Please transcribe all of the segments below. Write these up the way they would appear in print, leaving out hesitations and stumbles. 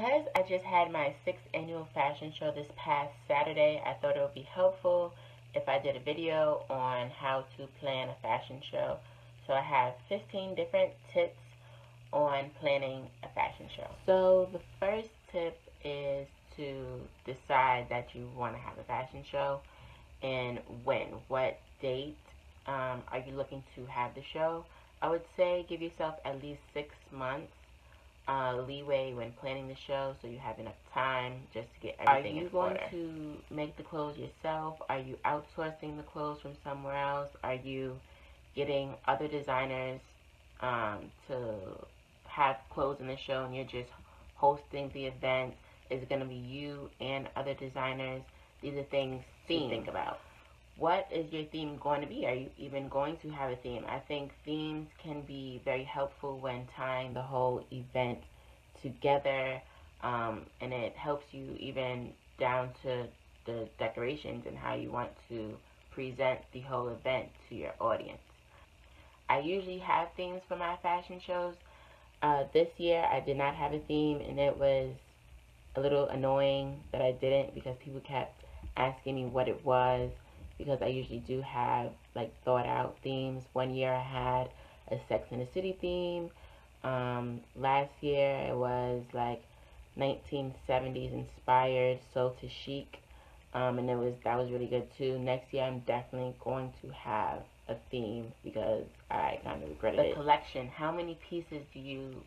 Because I just had my 6th annual fashion show this past Saturday, I thought it would be helpful if I did a video on how to plan a fashion show. So I have 15 different tips on planning a fashion show. So the first tip is to decide that you want to have a fashion show and when. What date are you looking to have the show? I would say give yourself at least 6 months leeway when planning the show, so you have enough time just to get everything in order. Are you going to make the clothes yourself? Are you outsourcing the clothes from somewhere else? Are you getting other designers to have clothes in the show and you're just hosting the event? Is it going to be you and other designers? These are things to think about. What is your theme going to be? Are you even going to have a theme? I think themes can be very helpful when tying the whole event together, and it helps you even down to the decorations and how you want to present the whole event to your audience. I usually have themes for my fashion shows. This year I did not have a theme, and it was a little annoying that I didn't because people kept asking me what it was, because I usually do have like thought out themes. One year I had a Sex and the City theme. Last year it was like 1970s inspired, so to chic, and that was really good too. Next year I'm definitely going to have a theme because I kind of regretted it. The collection, how many pieces do you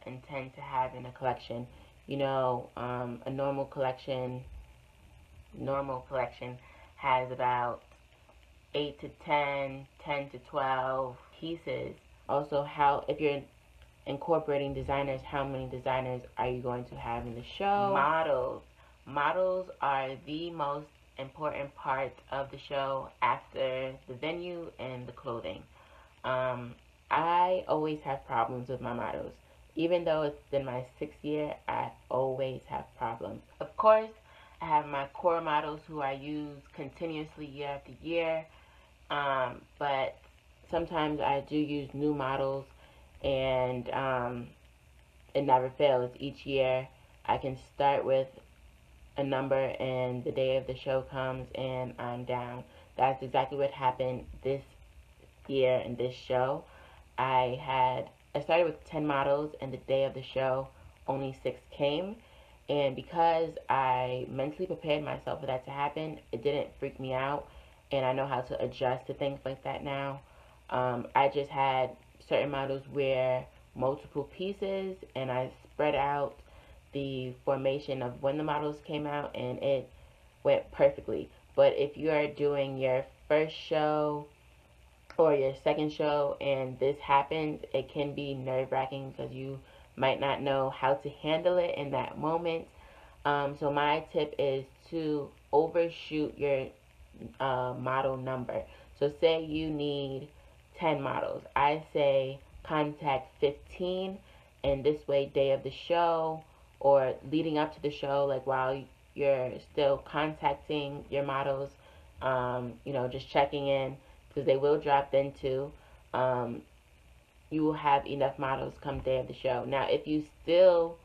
intend to have in a collection? You know, a normal collection has about 8 to 10, 10 to 12 pieces. Also, if you're incorporating designers, how many designers are you going to have in the show? Models are the most important part of the show after the venue and the clothing. I always have problems with my models. Even though it's been my 6th year, I always have problems. Of course, I have my core models who I use continuously year after year, but sometimes I do use new models, and it never fails. Each year I can start with a number and the day of the show comes and I'm down. That's exactly what happened this year in this show. I started with 10 models, and the day of the show only 6 came. And because I mentally prepared myself for that to happen, it didn't freak me out, and I know how to adjust to things like that now. I just had certain models wear multiple pieces, and I spread out the formation of when the models came out, and it went perfectly. But if you are doing your first show or your second show and this happens, it can be nerve-wracking because you might not know how to handle it in that moment. So my tip is to overshoot your model number. So say you need 10 models. I say contact 15, and this way day of the show or leading up to the show, like while you're still contacting your models, you know, just checking in, because they will drop then too. You will have enough models come day of the show. Now, if you still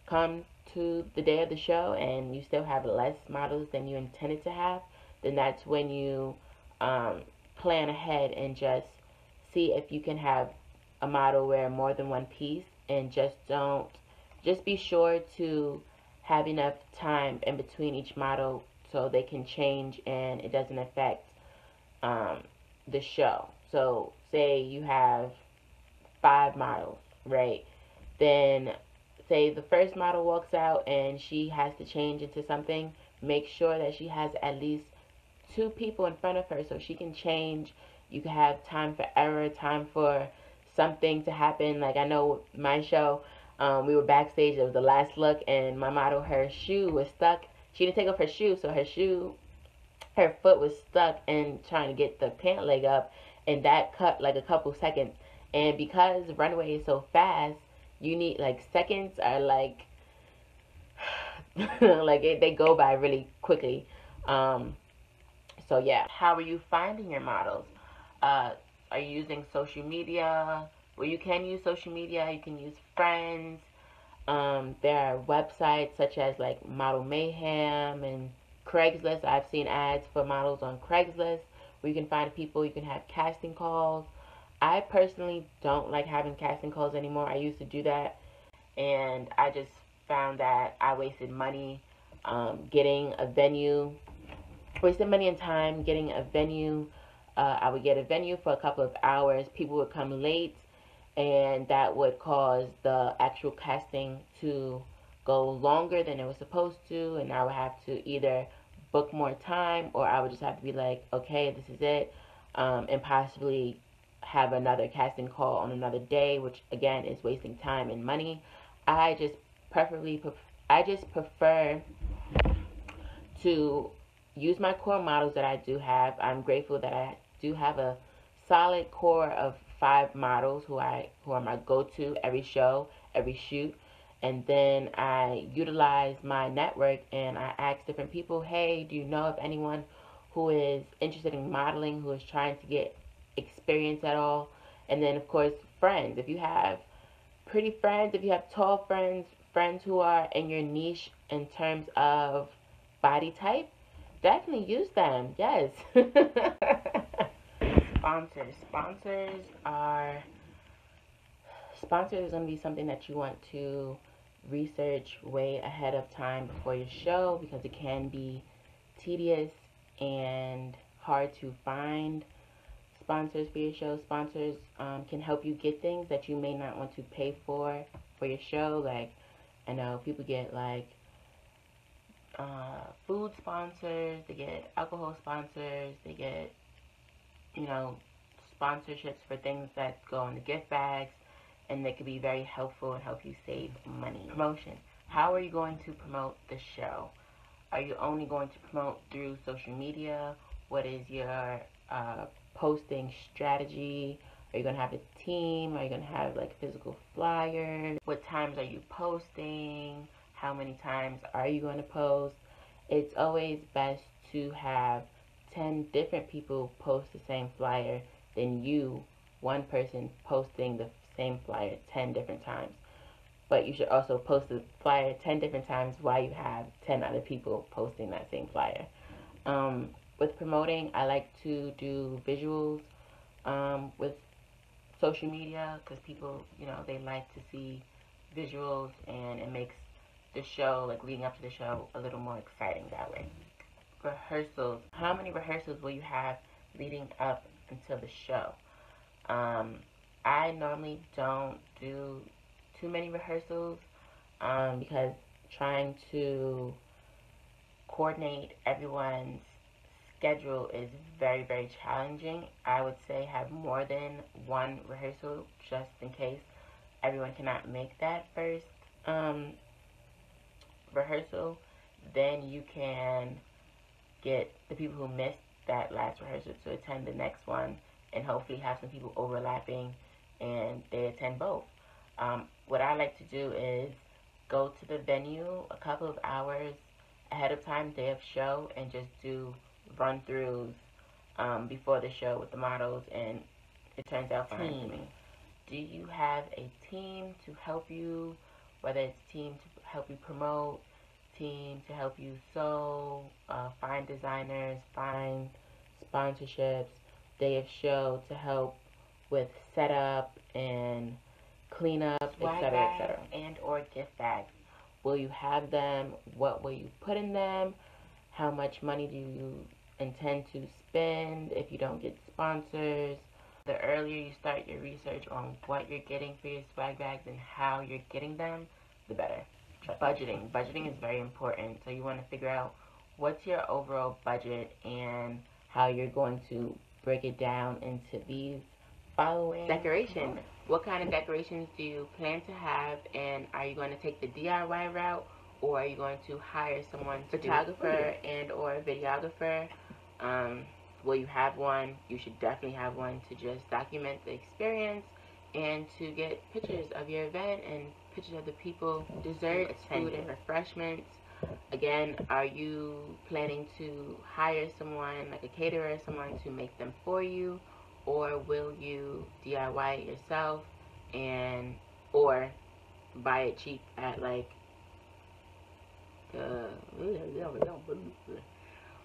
come to the day of the show and you still have less models than you intended to have, then that's when you plan ahead and just see if you can have a model wear more than one piece, and just be sure to have enough time in between each model so they can change and it doesn't affect the show. So say you have 5 models, right? Then say the first model walks out and she has to change into something, make sure that she has at least 2 people in front of her so she can change. You can have time for error, time for something to happen. Like I know my show, we were backstage, it was the last look, and my model, her shoe was stuck. She didn't take off her shoe, so her foot was stuck and trying to get the pant leg up, and that cut like a couple seconds. And because the runway is so fast, you need like seconds are like they go by really quickly. So yeah, how are you finding your models? Are you using social media? Well, you can use social media. You can use friends. There are websites such as like Model Mayhem and Craigslist. I've seen ads for models on Craigslist where you can find people, you can have casting calls. I personally don't like having casting calls anymore. I used to do that, and I just found that I wasted money getting a venue, wasted money and time getting a venue. I would get a venue for a couple of hours. People would come late, and that would cause the actual casting to go longer than it was supposed to, and I would have to either book more time, or I would just have to be like, okay, this is it, and possibly have another casting call on another day, which again is wasting time and money. I just prefer to use my core models that I do have. I'm grateful that I do have a solid core of 5 models who are my go-to every show, every shoot. And then I utilize my network and I ask different people, hey, do you know of anyone who is interested in modeling, who is trying to get experience at all? And then, of course, friends. If you have pretty friends, if you have tall friends, friends who are in your niche in terms of body type, definitely use them. Yes. Sponsors. Sponsors is going to be something that you want to research way ahead of time before your show, because it can be tedious and hard to find sponsors for your show. Sponsors can help you get things that you may not want to pay for your show. Like, I know people get like food sponsors, they get alcohol sponsors, they get, you know, sponsorships for things that go in the gift bags, and they could be very helpful and help you save money. Promotion. How are you going to promote the show? Are you only going to promote through social media? What is your posting strategy? Are you going to have a team? Are you going to have like physical flyers? What times are you posting? How many times are you going to post? It's always best to have 10 different people post the same flyer than you, one person, posting the same flyer 10 different times. But you should also post the flyer 10 different times while you have 10 other people posting that same flyer. With promoting, I like to do visuals with social media, because people, you know, they like to see visuals, and it makes the show, like leading up to the show, a little more exciting that way. Rehearsals. How many rehearsals will you have leading up until the show? I normally don't do too many rehearsals because trying to coordinate everyone's schedule is very, very challenging. I would say have more than one rehearsal just in case everyone cannot make that first rehearsal. Then you can get the people who missed that last rehearsal to attend the next one, and hopefully have some people overlapping and they attend both. What I like to do is go to the venue a couple of hours ahead of time, day of show, and just do run-throughs before the show with the models, and it turns out fine to me. Do you have a team to help you, whether it's team to help you promote, team to help you sew, find designers, find sponsorships, day of show to help with setup and cleanup, etc., etc. And or gift bags. Will you have them? What will you put in them? How much money do you intend to spend if you don't get sponsors? The earlier you start your research on what you're getting for your swag bags and how you're getting them, the better. Budgeting. Budgeting is very important. So you want to figure out what's your overall budget and how you're going to break it down into these following. Decoration. What kind of decorations do you plan to have, and are you going to take the DIY route, or are you going to hire someone, photographer and or videographer? Will you have one? You should definitely have one to just document the experience and to get pictures of your event and pictures of the people, desserts, food, and refreshments. Again, are you planning to hire someone, like a caterer, someone to make them for you, or will you DIY it yourself, and or buy it cheap at like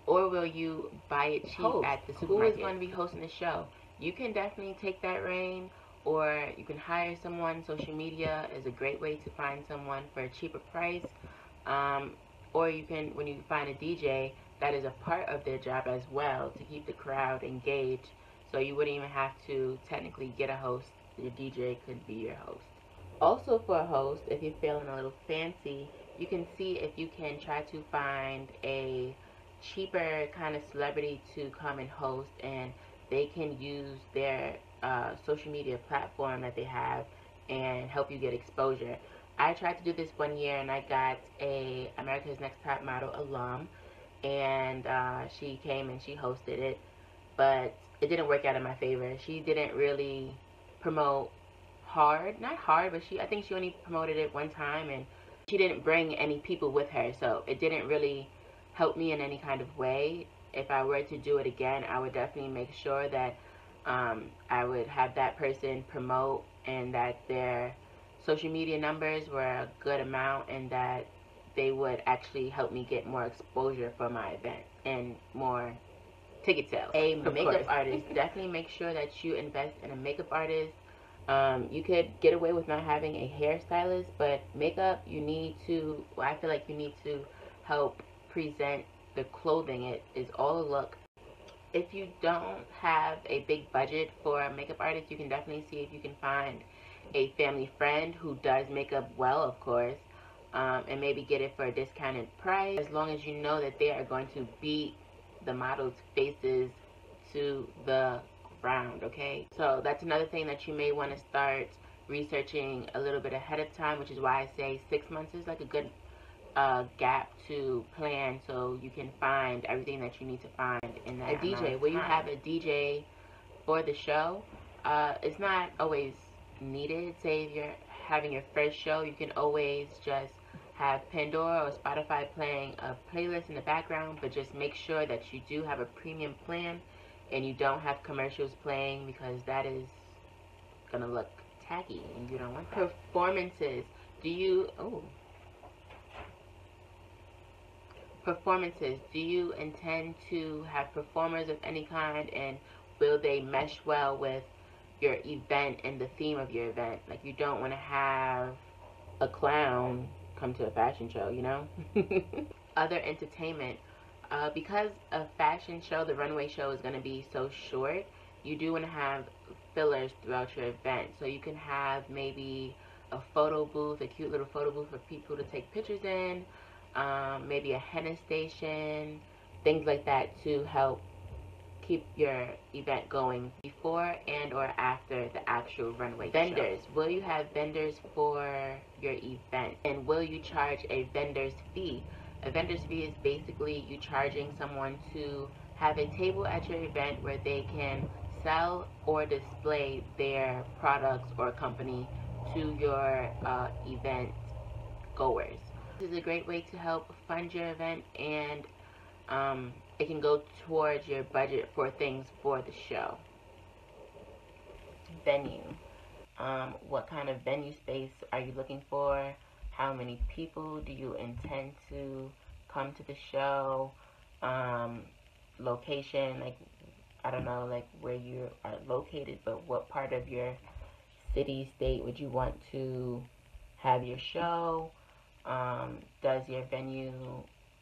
or will you buy it cheap at the supermarket? Who is going to be hosting the show? You can definitely take that reign, or you can hire someone. Social media is a great way to find someone for a cheaper price. Or you can, when you find a DJ, that is a part of their job as well, to keep the crowd engaged. So you wouldn't even have to technically get a host. Your DJ could be your host. Also, for a host, if you're feeling a little fancy, you can see if you can try to find a cheaper kind of celebrity to come and host, and they can use their social media platform that they have and help you get exposure. I tried to do this one year, and I got a America's Next Top Model alum, and she came and she hosted it, but it didn't work out in my favor. She didn't really promote hard, not hard, but I think she only promoted it one time, and she didn't bring any people with her, so it didn't really help me in any kind of way. If I were to do it again, I would definitely make sure that I would have that person promote, and that their social media numbers were a good amount, and that they would actually help me get more exposure for my event and more ticket sales. A makeup artist, definitely make sure that you invest in a makeup artist. You could get away with not having a hairstylist, but makeup, you need to, I feel like you need to help present the clothing. It is all a look. If you don't have a big budget for a makeup artist, you can definitely see if you can find a family friend who does makeup well, of course, and maybe get it for a discounted price, as long as you know that they are going to beat the models' faces to the ground, okay? So that's another thing that you may want to start researching a little bit ahead of time, which is why I say 6 months is like a good gap to plan, so you can find everything that you need to find in that. A DJ, will you have a DJ for the show? It's not always needed. Say if you're having your first show, you can always just have Pandora or Spotify playing a playlist in the background, but just make sure that you do have a premium plan and you don't have commercials playing, because that is gonna look tacky and you don't want that. Performances. Performances. Do you intend to have performers of any kind, and will they mesh well with your event and the theme of your event? Like, you don't want to have a clown come to a fashion show, you know? Other entertainment. Because a fashion show, the runway show, is going to be so short, you do want to have fillers throughout your event. So you can have maybe a photo booth, a cute little photo booth for people to take pictures in, maybe a henna station, things like that, to help keep your event going before and or after the actual runway vendors show. Will you have vendors for your event, and will you charge a vendor's fee? A vendor's fee is basically you charging someone to have a table at your event where they can sell or display their products or company to your event goers. This is a great way to help fund your event, and it can go towards your budget for things for the show. Venue. What kind of venue space are you looking for? How many people do you intend to come to the show? Location, like, I don't know, like where you are located, but what part of your city, state would you want to have your show? Does your venue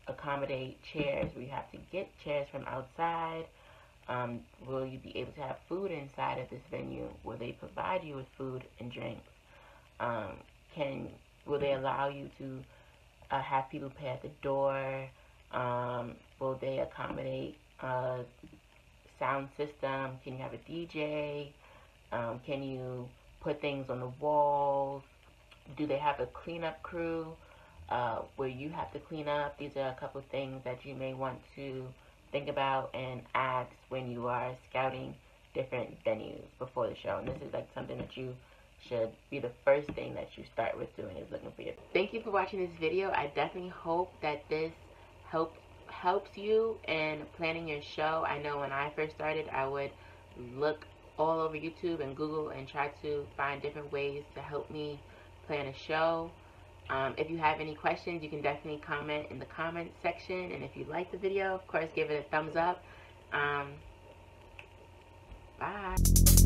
accommodate chairs where you have to get chairs from outside? Will you be able to have food inside of this venue? Will they provide you with food and drinks? Will they allow you to have people pay at the door? Will they accommodate sound system? Can you have a DJ? Can you put things on the walls? Do they have a cleanup crew where you have to clean up? These are a couple of things that you may want to think about and ask when you are scouting different venues before the show. And this is like something that you should be the first thing that you start with doing, is looking for your. Thank you for watching this video. I definitely hope that this helps you in planning your show. I know when I first started, I would look all over YouTube and Google and try to find different ways to help me plan a show. If you have any questions, you can definitely comment in the comment section. And if you like the video, of course, give it a thumbs up. Bye.